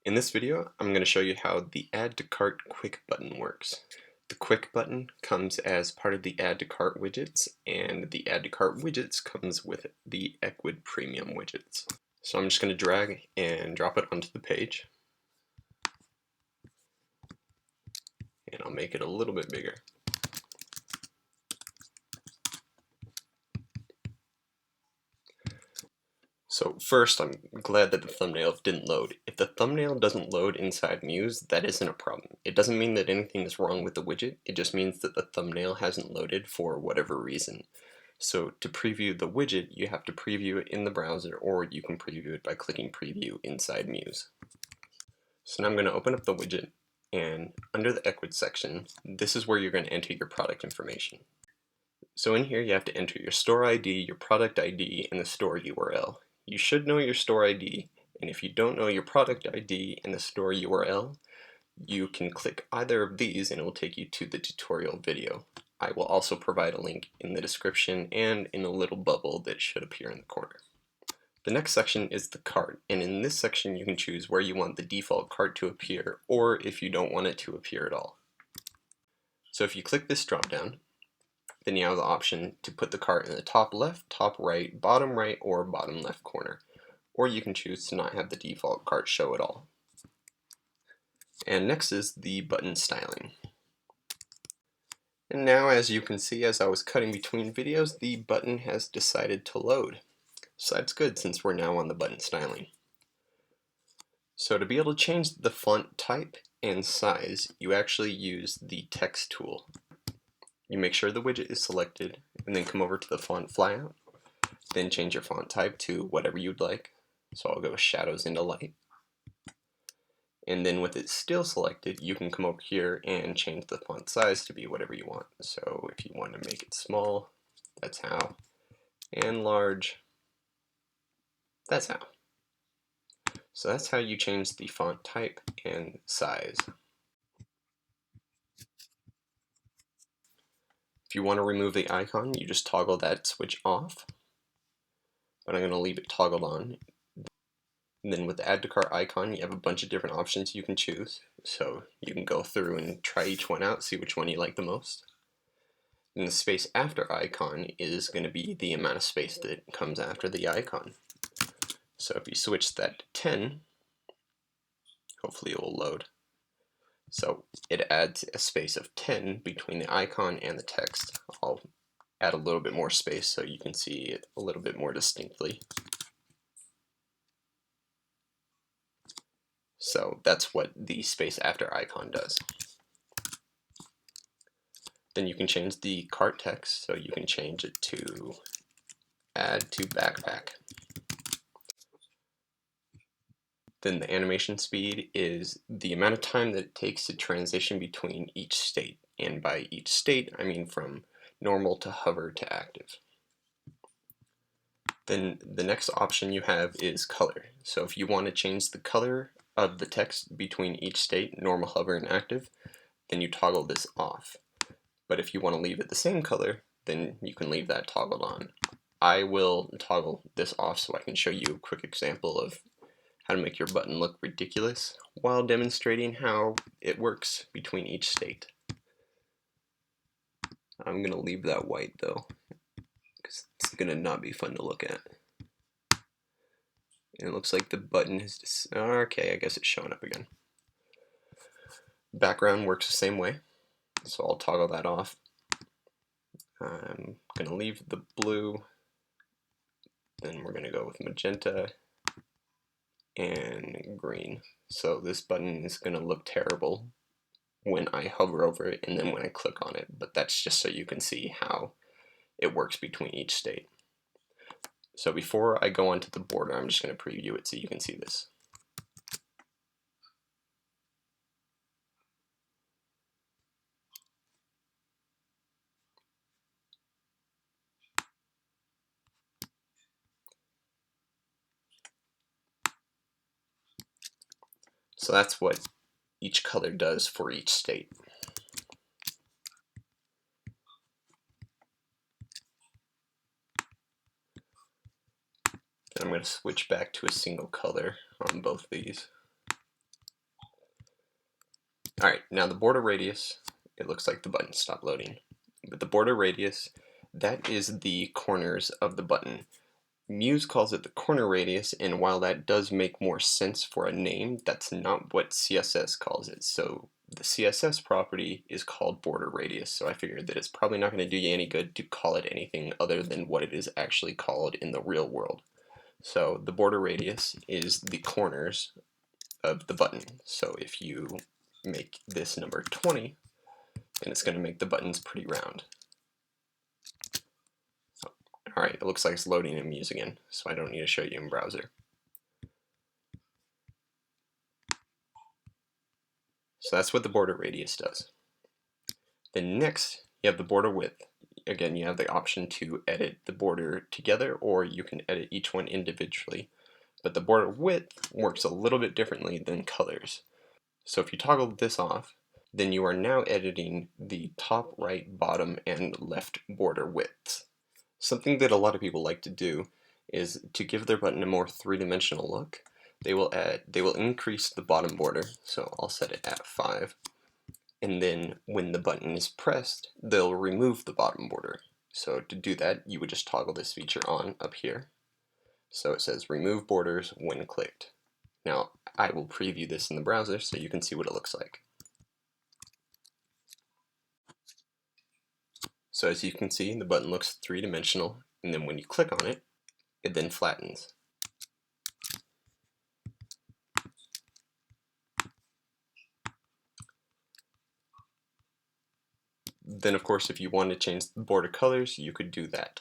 In this video, I'm going to show you how the Add to Cart Quick button works. The Quick button comes as part of the Add to Cart widgets, and the Add to Cart widgets comes with the Ecwid Premium widgets. So I'm just going to drag and drop it onto the page, and I'll make it a little bit bigger. So first, I'm glad that the thumbnail didn't load. If the thumbnail doesn't load inside Muse, that isn't a problem. It doesn't mean that anything is wrong with the widget, it just means that the thumbnail hasn't loaded for whatever reason. So to preview the widget, you have to preview it in the browser, or you can preview it by clicking Preview inside Muse. So now I'm going to open up the widget, and under the Ecwid section, this is where you're going to enter your product information. So in here you have to enter your store ID, your product ID, and the store URL. You should know your store ID, and if you don't know your product ID and the store URL, you can click either of these and it will take you to the tutorial video. I will also provide a link in the description and in a little bubble that should appear in the corner. The next section is the cart, and in this section you can choose where you want the default cart to appear, or if you don't want it to appear at all. So if you click this drop down, then you have the option to put the cart in the top left, top right, or bottom left corner. Or you can choose to not have the default cart show at all. And next is the button styling. And now, as you can see, as I was cutting between videos, the button has decided to load. So that's good since we're now on the button styling. So to be able to change the font type and size, you actually use the text tool. You make sure the widget is selected, and then come over to the font flyout, then change your font type to whatever you'd like. So I'll go with shadows into light. And then with it still selected, you can come over here and change the font size to be whatever you want. So if you want to make it small, that's how, and large, that's how. So that's how you change the font type and size. If you want to remove the icon, you just toggle that switch off, but I'm going to leave it toggled on. And then with the add to cart icon, you have a bunch of different options you can choose. So you can go through and try each one out, see which one you like the most. And the space after icon is going to be the amount of space that comes after the icon. So if you switch that to 10, hopefully it will load. So it adds a space of 10 between the icon and the text. I'll add a little bit more space so you can see it a little bit more distinctly. So that's what the space after icon does. Then you can change the cart text, so you can change it to add to backpack. Then the animation speed is the amount of time that it takes to transition between each state. And by each state, I mean from normal to hover to active. Then the next option you have is color. So if you want to change the color of the text between each state, normal, hover, and active, then you toggle this off. But if you want to leave it the same color, then you can leave that toggled on. I will toggle this off so I can show you a quick example of how to make your button look ridiculous while demonstrating how it works between each state. I'm going to leave that white though, because it's going to not be fun to look at. And it looks like the button is just, okay, I guess it's showing up again. Background works the same way, so I'll toggle that off. I'm going to leave the blue, then we're going to go with magenta and green. So this button is going to look terrible when I hover over it and then when I click on it, but that's just so you can see how it works between each state. So before I go onto the border, I'm just going to preview it so you can see this. So that's what each color does for each state. I'm going to switch back to a single color on both these. Alright, now the border radius, it looks like the button stopped loading. But the border radius, that is the corners of the button. Muse calls it the corner radius, and while that does make more sense for a name, that's not what CSS calls it. So the CSS property is called border radius, so I figured that it's probably not going to do you any good to call it anything other than what it is actually called in the real world. So the border radius is the corners of the button. So if you make this number 20, then it's going to make the buttons pretty round. Alright, it looks like it's loading in Muse again, so I don't need to show you in browser. So that's what the border radius does. Then next, you have the border width. Again, you have the option to edit the border together, or you can edit each one individually. But the border width works a little bit differently than colors. So if you toggle this off, then you are now editing the top, right, bottom, and left border widths. Something that a lot of people like to do is to give their button a more three-dimensional look. They will increase the bottom border, so I'll set it at 5. And then when the button is pressed, they'll remove the bottom border. So to do that, you would just toggle this feature on up here. So it says remove borders when clicked. Now I will preview this in the browser so you can see what it looks like. So as you can see, the button looks three-dimensional, and then when you click on it, it then flattens. Then of course, if you want to change the border colors, you could do that.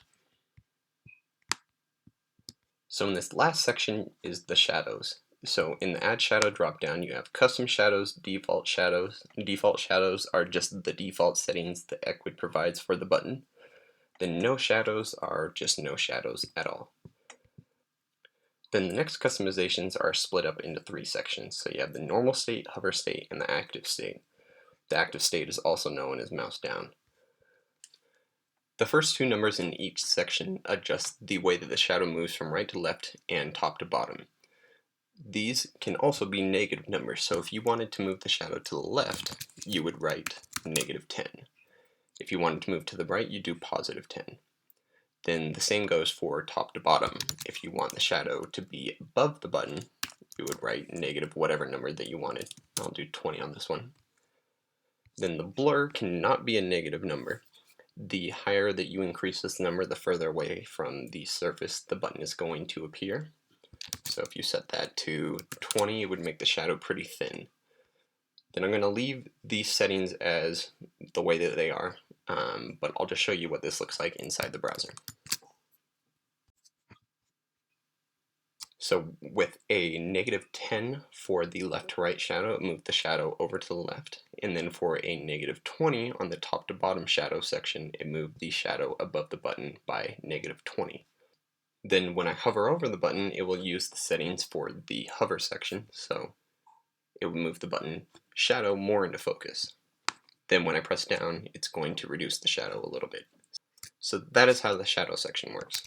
So in this last section is the shadows. So in the add shadow dropdown, you have custom shadows, default shadows. Default shadows are just the default settings that Ecwid provides for the button. Then no shadows are just no shadows at all. Then the next customizations are split up into 3 sections. So you have the normal state, hover state, and the active state. The active state is also known as mouse down. The first 2 numbers in each section adjust the way that the shadow moves from right to left and top to bottom. These can also be negative numbers, so if you wanted to move the shadow to the left, you would write -10. If you wanted to move to the right, you do +10. Then the same goes for top to bottom. If you want the shadow to be above the button, you would write negative whatever number that you wanted. I'll do 20 on this one. Then the blur cannot be a negative number. The higher that you increase this number, the further away from the surface the button is going to appear. So if you set that to 20, it would make the shadow pretty thin. Then I'm going to leave these settings as the way that they are, but I'll just show you what this looks like inside the browser. So with a -10 for the left to right shadow, it moved the shadow over to the left. And then for a -20 on the top to bottom shadow section, it moved the shadow above the button by -20. Then when I hover over the button, it will use the settings for the hover section, so it will move the button shadow more into focus. Then when I press down, it's going to reduce the shadow a little bit. So that is how the shadow section works.